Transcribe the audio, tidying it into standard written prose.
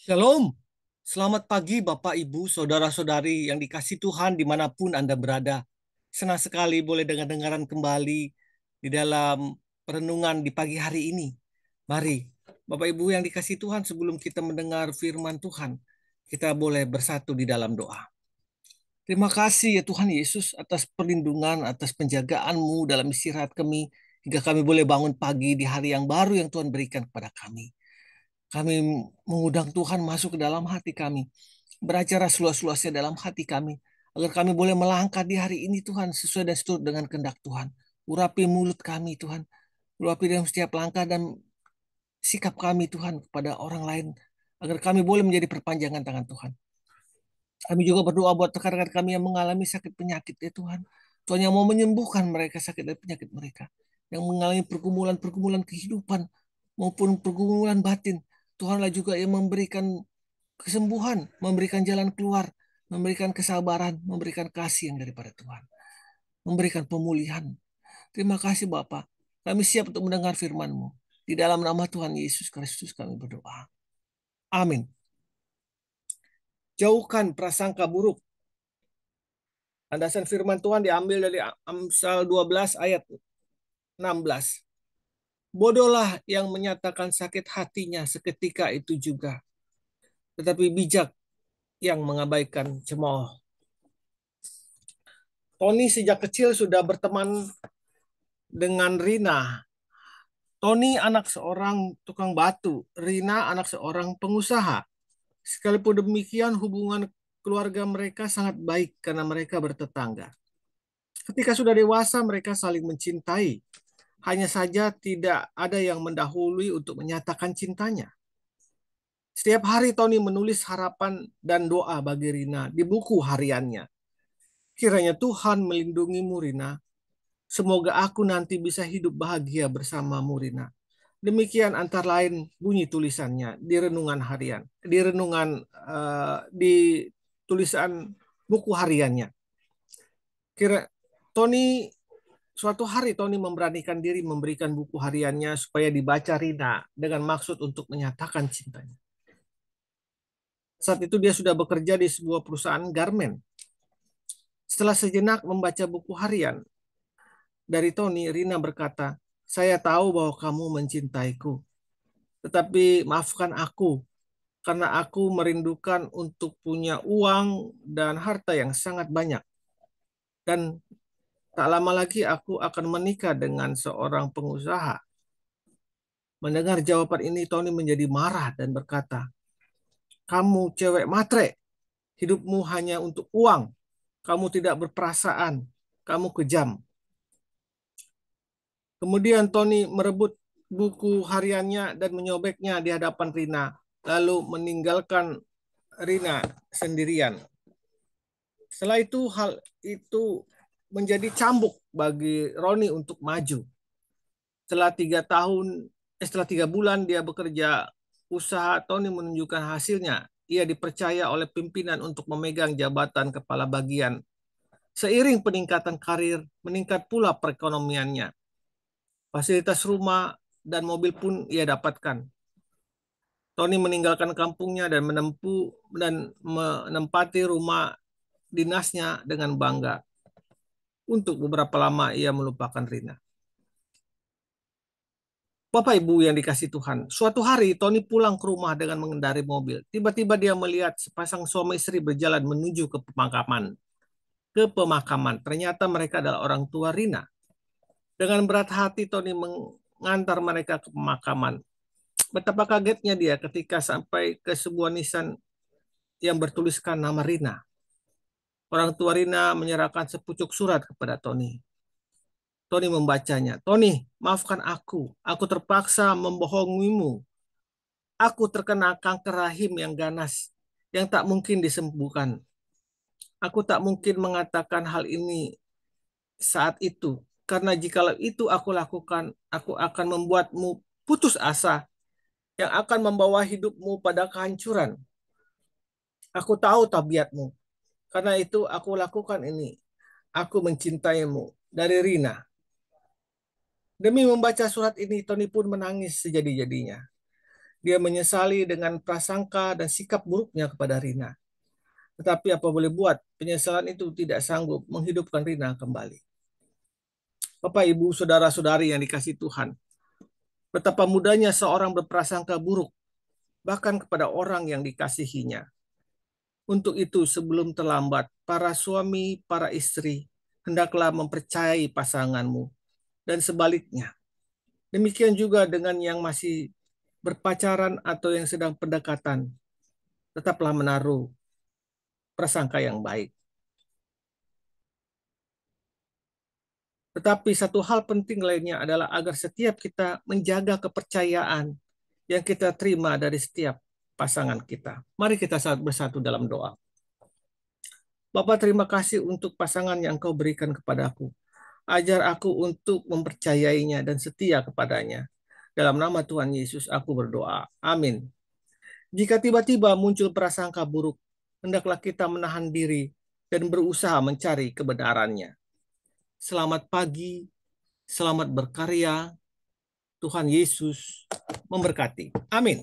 Shalom, selamat pagi Bapak, Ibu, Saudara-saudari yang dikasih Tuhan dimanapun Anda berada. Senang sekali boleh dengar-dengaran kembali di dalam perenungan di pagi hari ini. Mari, Bapak Ibu yang dikasih Tuhan, sebelum kita mendengar firman Tuhan, kita boleh bersatu di dalam doa. Terima kasih ya Tuhan Yesus atas perlindungan, atas penjagaan-Mu dalam istirahat kami, hingga kami boleh bangun pagi di hari yang baru yang Tuhan berikan kepada kami. Kami mengundang Tuhan masuk ke dalam hati kami, beracara seluas-luasnya dalam hati kami, agar kami boleh melangkah di hari ini Tuhan, sesuai dan seturut dengan kehendak Tuhan. Urapi mulut kami Tuhan, urapi dalam setiap langkah dan sikap kami Tuhan kepada orang lain, agar kami boleh menjadi perpanjangan tangan Tuhan. Kami juga berdoa buat rekan-rekan kami yang mengalami sakit penyakit ya Tuhan. Tuhan yang mau menyembuhkan mereka sakit dan penyakit mereka. Yang mengalami pergumulan-pergumulan kehidupan maupun pergumulan batin. Tuhanlah juga yang memberikan kesembuhan, memberikan jalan keluar, memberikan kesabaran, memberikan kasih yang daripada Tuhan. Memberikan pemulihan. Terima kasih Bapa. Kami siap untuk mendengar firman-Mu. Di dalam nama Tuhan Yesus Kristus kami berdoa. Amin. Jauhkan prasangka buruk. Landasan firman Tuhan diambil dari Amsal 12 ayat 16. Bodohlah yang menyatakan sakit hatinya seketika itu juga, tetapi bijak yang mengabaikan cemooh. Tony sejak kecil sudah berteman dengan Rina. Tony anak seorang tukang batu, Rina anak seorang pengusaha. Sekalipun demikian hubungan keluarga mereka sangat baik karena mereka bertetangga. Ketika sudah dewasa mereka saling mencintai. Hanya saja tidak ada yang mendahului untuk menyatakan cintanya. Setiap hari Tony menulis harapan dan doa bagi Rina di buku hariannya. Kiranya Tuhan melindungimu Rina. Semoga aku nanti bisa hidup bahagia bersamamu Rina. Demikian antara lain bunyi tulisannya di renungan harian, di tulisan buku hariannya. Suatu hari Tony memberanikan diri memberikan buku hariannya supaya dibaca Rina dengan maksud untuk menyatakan cintanya. Saat itu dia sudah bekerja di sebuah perusahaan garmen. Setelah sejenak membaca buku harian dari Tony, Rina berkata, "Saya tahu bahwa kamu mencintaiku, tetapi maafkan aku karena aku merindukan untuk punya uang dan harta yang sangat banyak. Dan tak lama lagi aku akan menikah dengan seorang pengusaha." Mendengar jawaban ini, Tony menjadi marah dan berkata, "Kamu cewek matre, hidupmu hanya untuk uang, kamu tidak berperasaan, kamu kejam." Kemudian Tony merebut buku hariannya dan menyobeknya di hadapan Rina, lalu meninggalkan Rina sendirian. Setelah itu hal itu menjadi cambuk bagi Roni untuk maju. Setelah 3 tahun, setelah 3 bulan dia bekerja usaha, Tony menunjukkan hasilnya. Ia dipercaya oleh pimpinan untuk memegang jabatan kepala bagian. Seiring peningkatan karir, meningkat pula perekonomiannya. Fasilitas rumah dan mobil pun ia dapatkan. Tony meninggalkan kampungnya dan menempati rumah dinasnya dengan bangga. Untuk beberapa lama ia melupakan Rina. Bapak Ibu yang dikasih Tuhan, suatu hari Tony pulang ke rumah dengan mengendari mobil. Tiba-tiba dia melihat sepasang suami istri berjalan menuju ke pemakaman. Ternyata mereka adalah orang tua Rina. Dengan berat hati Tony mengantar mereka ke pemakaman. Betapa kagetnya dia ketika sampai ke sebuah nisan yang bertuliskan nama Rina. Orang tua Rina menyerahkan sepucuk surat kepada Tony. Tony membacanya. "Tony, maafkan aku. Aku terpaksa membohongimu. Aku terkena kanker rahim yang ganas, yang tak mungkin disembuhkan. Aku tak mungkin mengatakan hal ini saat itu, karena jikalau itu aku lakukan, aku akan membuatmu putus asa, yang akan membawa hidupmu pada kehancuran. Aku tahu tabiatmu, karena itu aku lakukan ini. Aku mencintaimu." Dari Rina. Demi membaca surat ini, Tony pun menangis sejadi-jadinya. Dia menyesali dengan prasangka dan sikap buruknya kepada Rina. Tetapi apa boleh buat, penyesalan itu tidak sanggup menghidupkan Rina kembali. Bapak, Ibu, saudara-saudari yang dikasihi Tuhan, betapa mudahnya seorang berprasangka buruk, bahkan kepada orang yang dikasihinya. Untuk itu, sebelum terlambat, para suami, para istri, hendaklah mempercayai pasanganmu. Dan sebaliknya, demikian juga dengan yang masih berpacaran atau yang sedang pendekatan, tetaplah menaruh prasangka yang baik. Tetapi satu hal penting lainnya adalah agar setiap kita menjaga kepercayaan yang kita terima dari setiap pasangan kita. Mari kita saat bersatu dalam doa. Bapa, terima kasih untuk pasangan yang Kau berikan kepadaku. Ajar aku untuk mempercayainya dan setia kepadanya. Dalam nama Tuhan Yesus aku berdoa. Amin. Jika tiba-tiba muncul prasangka buruk, hendaklah kita menahan diri dan berusaha mencari kebenarannya. Selamat pagi, selamat berkarya. Tuhan Yesus memberkati. Amin.